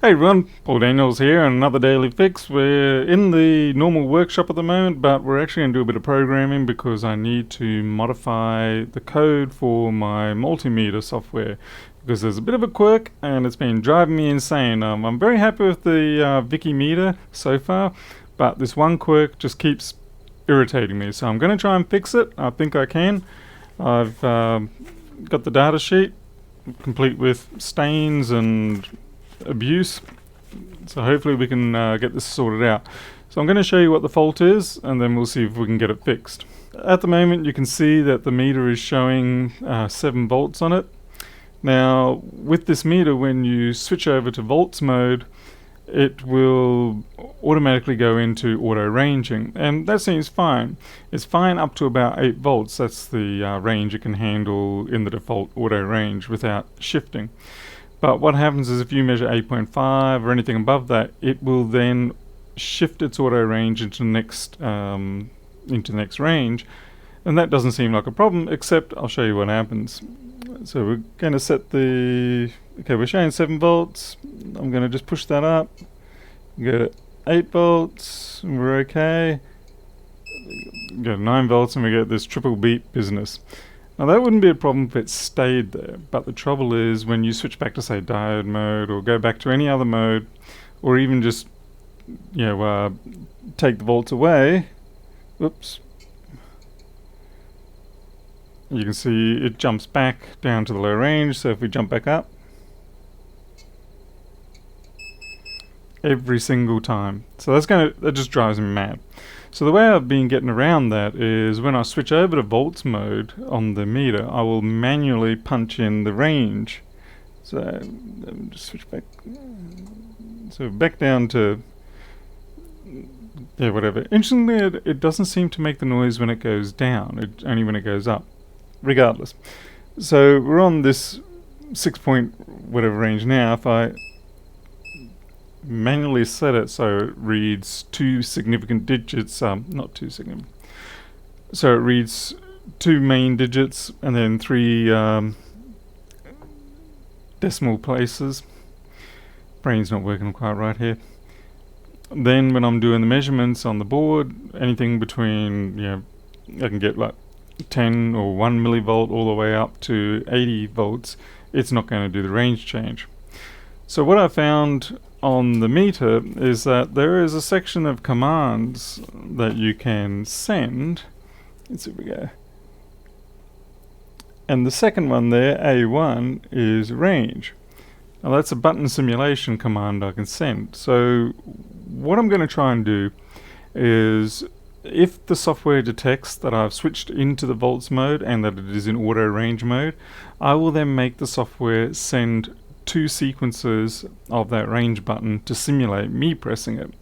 Hey everyone, Paul Daniels here, and another daily fix. We're in the normal workshop at the moment, but we're actually going to do a bit of programming because I need to modify the code for my multimeter software because there's a bit of a quirk and it's been driving me insane. I'm very happy with the Vici meter so far, but this one quirk just keeps irritating me. So I'm going to try and fix it. I think I can. I've got the data sheet complete with stains and abuse, so hopefully we can get this sorted out. So I'm going to show you what the fault is and then we'll see if we can get it fixed. At the moment you can see that the meter is showing 7 volts on it. Now with this meter, when you switch over to volts mode, it will automatically go into auto ranging, and that seems fine. It's fine up to about 8 volts. That's the range it can handle in the default auto range without shifting. But what happens is if you measure 8.5 or anything above that, it will then shift its auto range into the next range, and that doesn't seem like a problem, except I'll show you what happens. So we're going to set we're showing 7 volts. I'm going to just push that up, go to 8 volts, and we're okay. Go to 9 volts and we get this triple beep business. Now that wouldn't be a problem if it stayed there, but the trouble is when you switch back to say diode mode or go back to any other mode, or even just take the volts away, oops, you can see it jumps back down to the low range. So if we jump back up, every single time. So that just drives me mad. So the way I've been getting around that is when I switch over to volts mode on the meter, I will manually punch in the range. So let me just switch back. So back down to whatever. Interestingly, it doesn't seem to make the noise when it goes down, only when it goes up. Regardless. So we're on this 6 point whatever range now. If I manually set it so it reads 2 significant digits, not 2 significant, so it reads 2 main digits and then 3 decimal places. Brain's not working quite right here. Then when I'm doing the measurements on the board, anything between, I can get like 10 or 1 millivolt all the way up to 80 volts, it's not going to do the range change. So what I found on the meter is that there is a section of commands that you can send. Let's see if we go. And the second one there, A1, is range. Now that's a button simulation command I can send. So what I'm going to try and do is, if the software detects that I've switched into the volts mode and that it is in auto range mode, I will then make the software send 2 sequences of that range button to simulate me pressing it.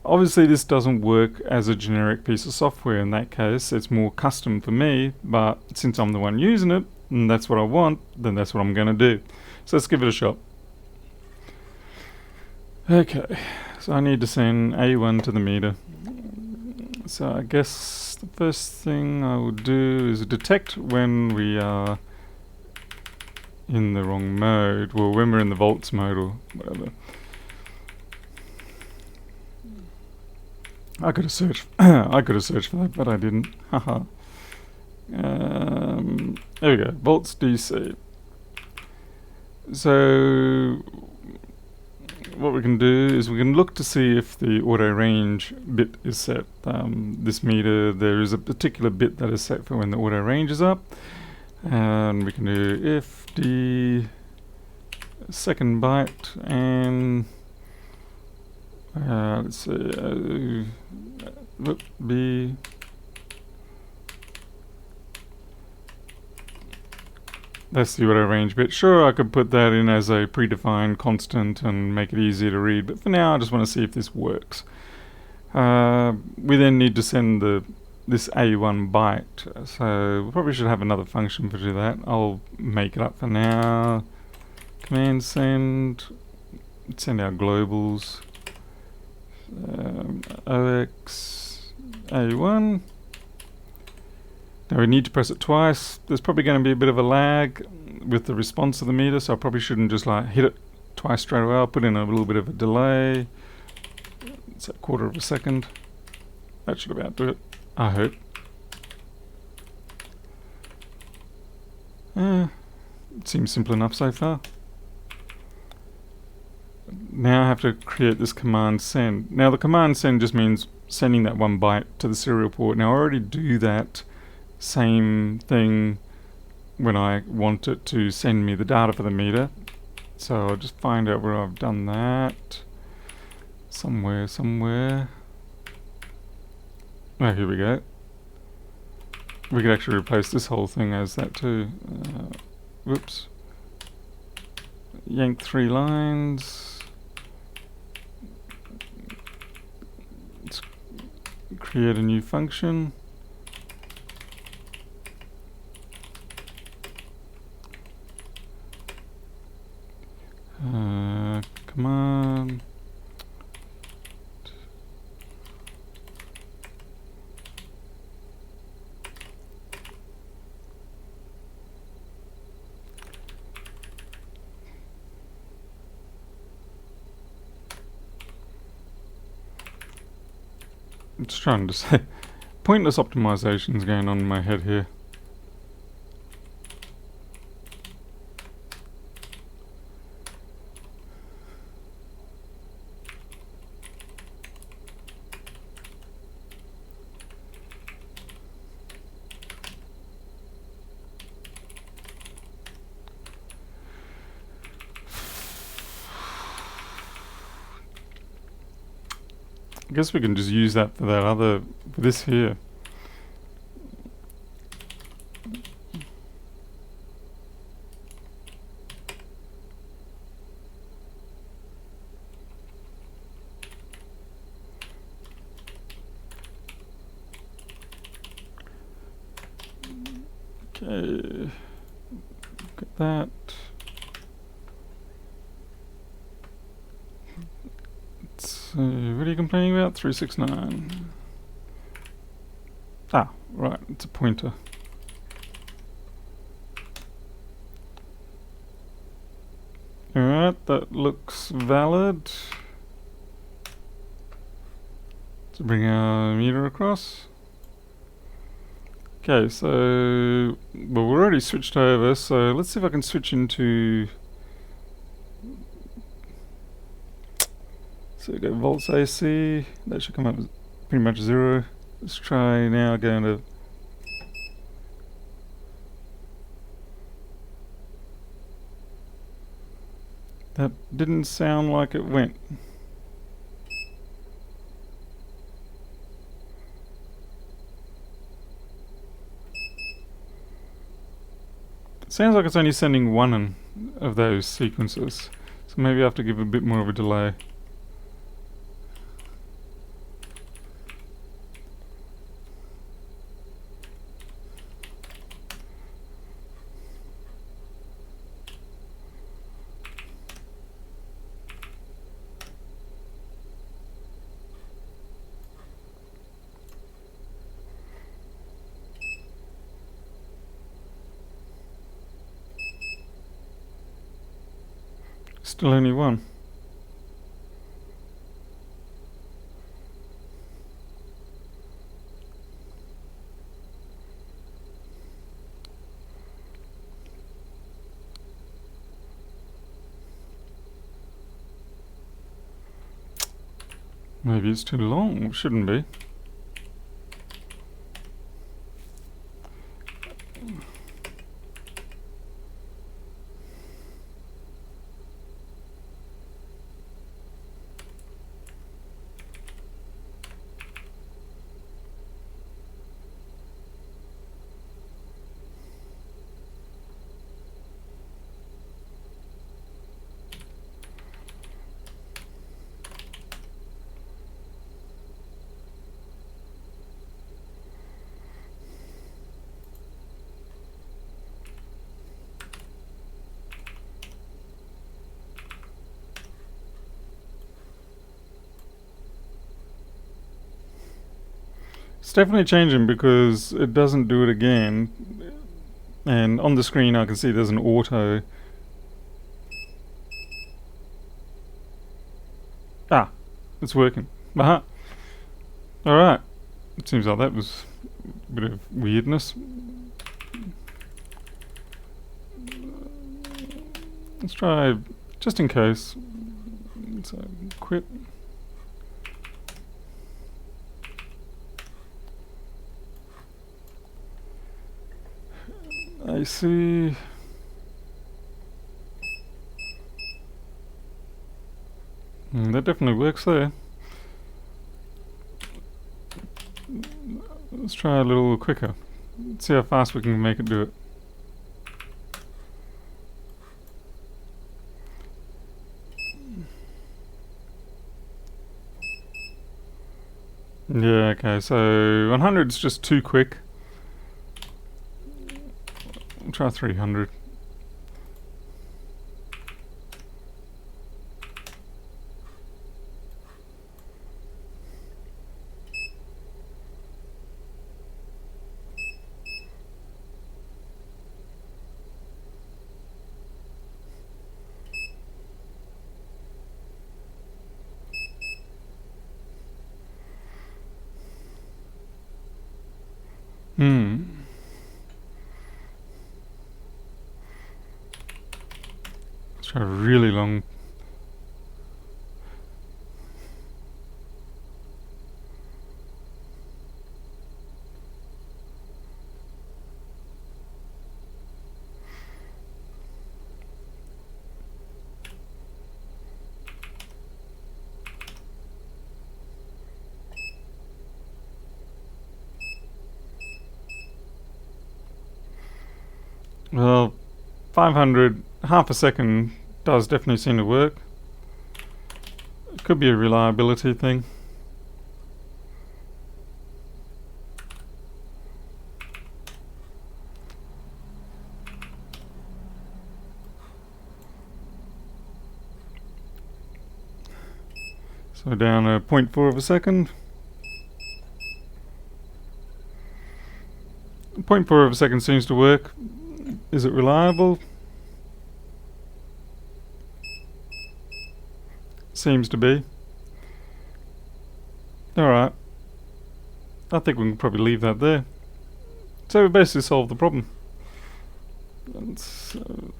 Obviously this doesn't work as a generic piece of software. In that case it's more custom for me, but since I'm the one using it and that's what I want, then that's what I'm going to do. So let's give it a shot. Okay, so I need to send A1 to the meter. So I guess the first thing I will do is detect when we are in the wrong mode, well, when we're in the volts mode or whatever. I could have searched for that, but I didn't. Haha. There we go, volts DC. So what we can do is we can look to see if the auto range bit is set. This meter, there is a particular bit that is set for when the auto range is up, and we can do if d second byte and let's see, b that's the auto range bit. Sure, I could put that in as a predefined constant and make it easier to read, but for now I just want to see if this works. We then need to send this A1 byte, so we probably should have another function to do that. I'll make it up for now. Command send our globals, OX A1. Now we need to press it twice. There's probably going to be a bit of a lag with the response of the meter, so I probably shouldn't just like hit it twice straight away. I'll put in a little bit of a delay. It's a quarter of a second. That should about do it, I hope. It seems simple enough so far. Now I have to create this command send. Now the command send just means sending that 1 byte to the serial port. Now I already do that same thing when I want it to send me the data for the meter. So I'll just find out where I've done that. Somewhere. Oh, here we go. We could actually replace this whole thing as that too. Whoops. Yank 3 lines. Let's create a new function. Command. I'm just trying to say pointless optimizations going on in my head here. I guess we can just use that for that other, for this here. Okay, look at that. So, what are you complaining about? 369. Ah, right, it's a pointer. Alright, that looks valid. To bring our meter across. Okay, so, well, we're already switched over, so let's see if I can switch into. So we go volts AC, that should come up as pretty much 0. Let's try now going to. That didn't sound like it went. It sounds like it's only sending one of those sequences, so maybe I have to give a bit more of a delay. Still only one. Maybe it's too long, it shouldn't be. It's definitely changing because it doesn't do it again, and on the screen I can see there's an auto. it's working. Aha. Alright. It seems like that was a bit of weirdness. Let's try, just in case. So, quit. I see. That definitely works there. Let's try a little quicker. Let's see how fast we can make it do it. Yeah, okay, so 100 is just too quick. I'll try 300. Let's try a really long. Well, 500, half a second does definitely seem to work. It could be a reliability thing. So down to 0.4 of a second. 0.4 of a second seems to work. Is it reliable? Seems to be. Alright. I think we can probably leave that there. So we basically solved the problem. So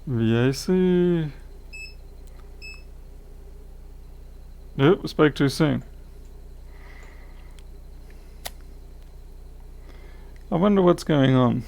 VAC. Nope, we spoke too soon. I wonder what's going on.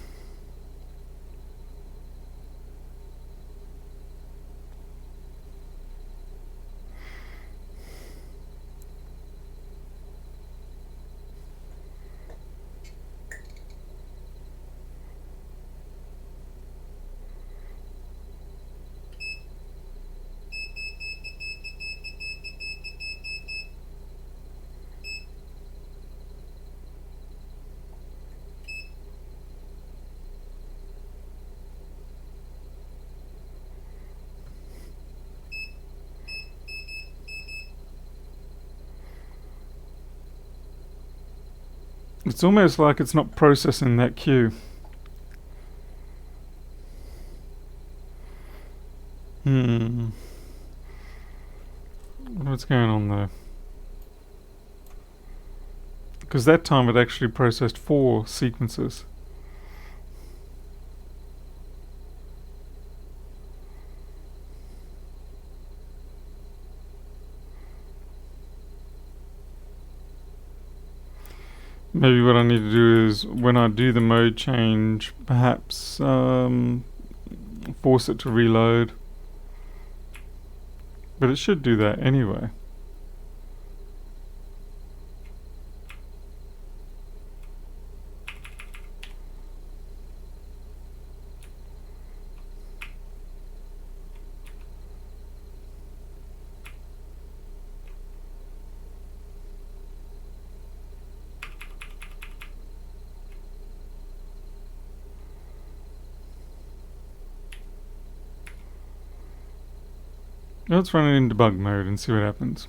It's almost like it's not processing that queue. What's going on there? Because that time it actually processed 4 sequences. Maybe what I need to do is, when I do the mode change, perhaps force it to reload. But it should do that anyway. Let's run it in debug mode and see what happens.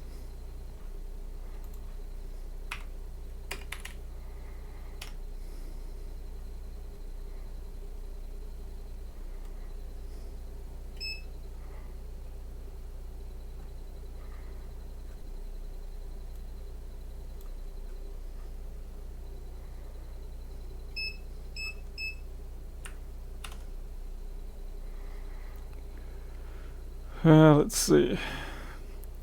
Let's see.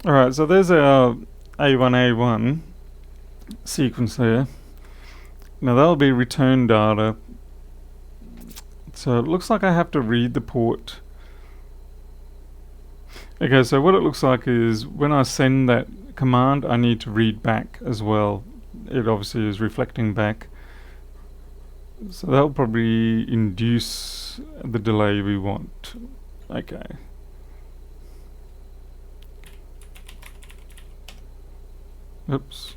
Alright, so there's our A1A1 sequence there. Now that'll be return data. So it looks like I have to read the port. Okay, so what it looks like is when I send that command, I need to read back as well. It obviously is reflecting back. So that'll probably induce the delay we want. Okay. Oops.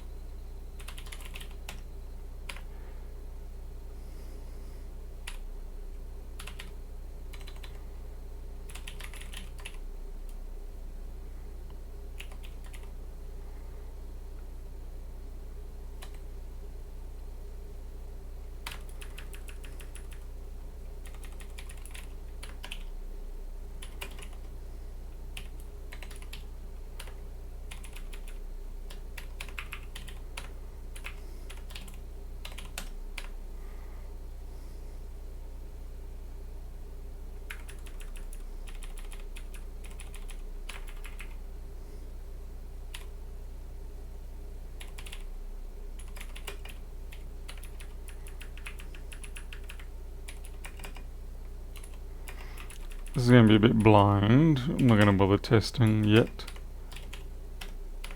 This is going to be a bit blind. I'm not going to bother testing yet.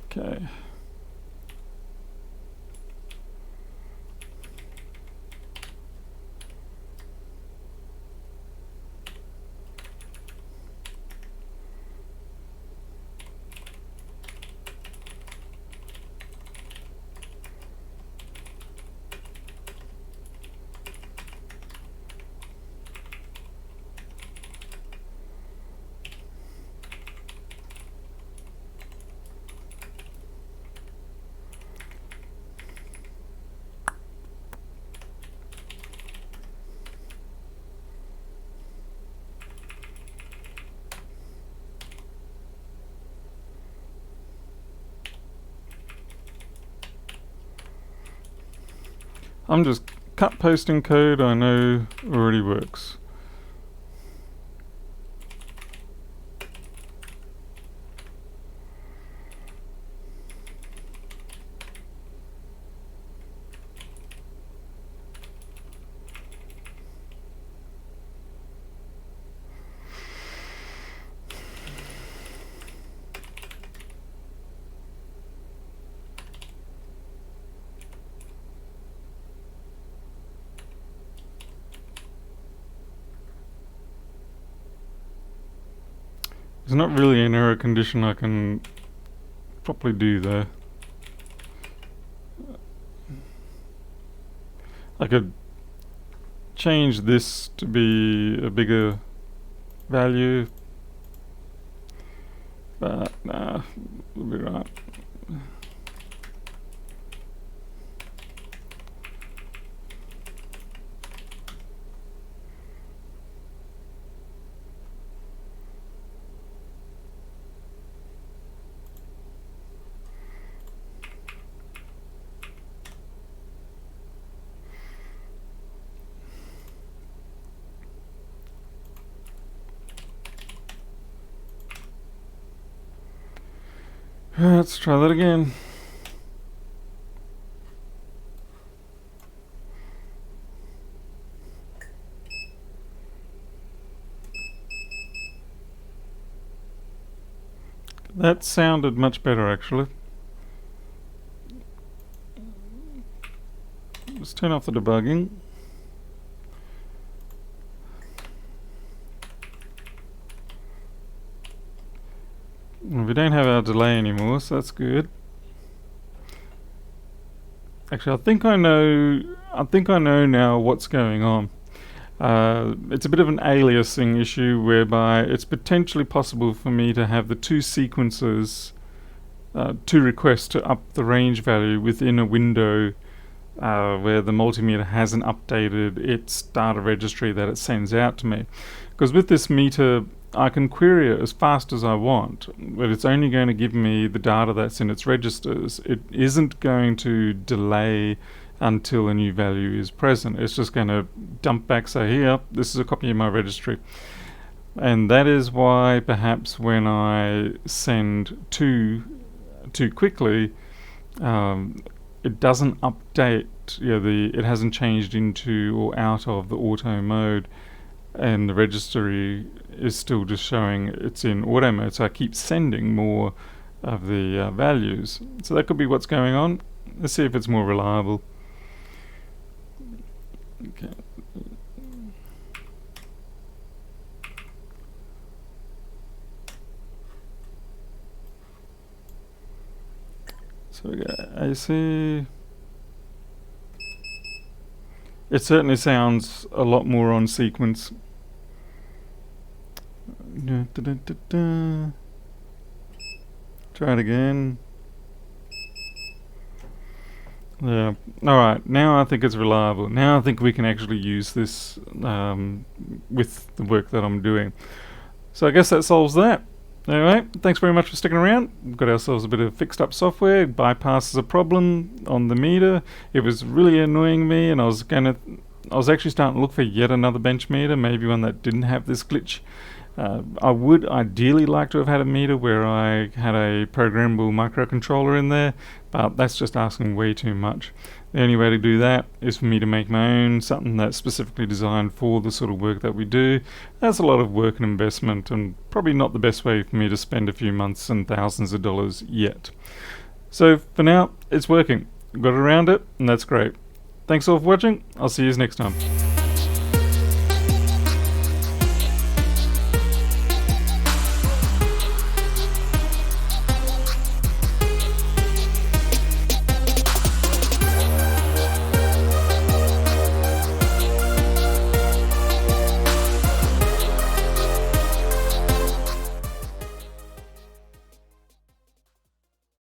Okay. I'm just cut pasting code I know already works. There's not really an error condition I can properly do there. I could change this to be a bigger value, but nah, we'll be right. Let's try that again. That sounded much better actually. Let's turn off the debugging. We don't have our delay anymore, so that's good. Actually, I think I know now what's going on. It's a bit of an aliasing issue whereby it's potentially possible for me to have the two sequences, two requests to up the range value within a window where the multimeter hasn't updated its data registry that it sends out to me. Because with this meter, I can query it as fast as I want, but it's only going to give me the data that's in its registers. It isn't going to delay until a new value is present. It's just going to dump back, say, here, this is a copy of my registry. And that is why perhaps when I send too quickly, it doesn't update. It hasn't changed into or out of the auto mode, and the registry is still just showing it's in auto mode. So I keep sending more of the values. So that could be what's going on. Let's see if it's more reliable. Okay. So we got AC. It certainly sounds a lot more on sequence. Try it again. Yeah. Alright, now I think it's reliable. Now I think we can actually use this with the work that I'm doing. So I guess that solves that. Anyway, thanks very much for sticking around. We've got ourselves a bit of fixed up software. It bypasses a problem on the meter. It was really annoying me, and I was actually starting to look for yet another bench meter, maybe one that didn't have this glitch. I would ideally like to have had a meter where I had a programmable microcontroller in there, but that's just asking way too much. The only way to do that is for me to make my own, something that's specifically designed for the sort of work that we do. That's a lot of work and investment, and probably not the best way for me to spend a few months and thousands of dollars yet. So for now, it's working. Got around it, and that's great. Thanks all for watching. I'll see you next time.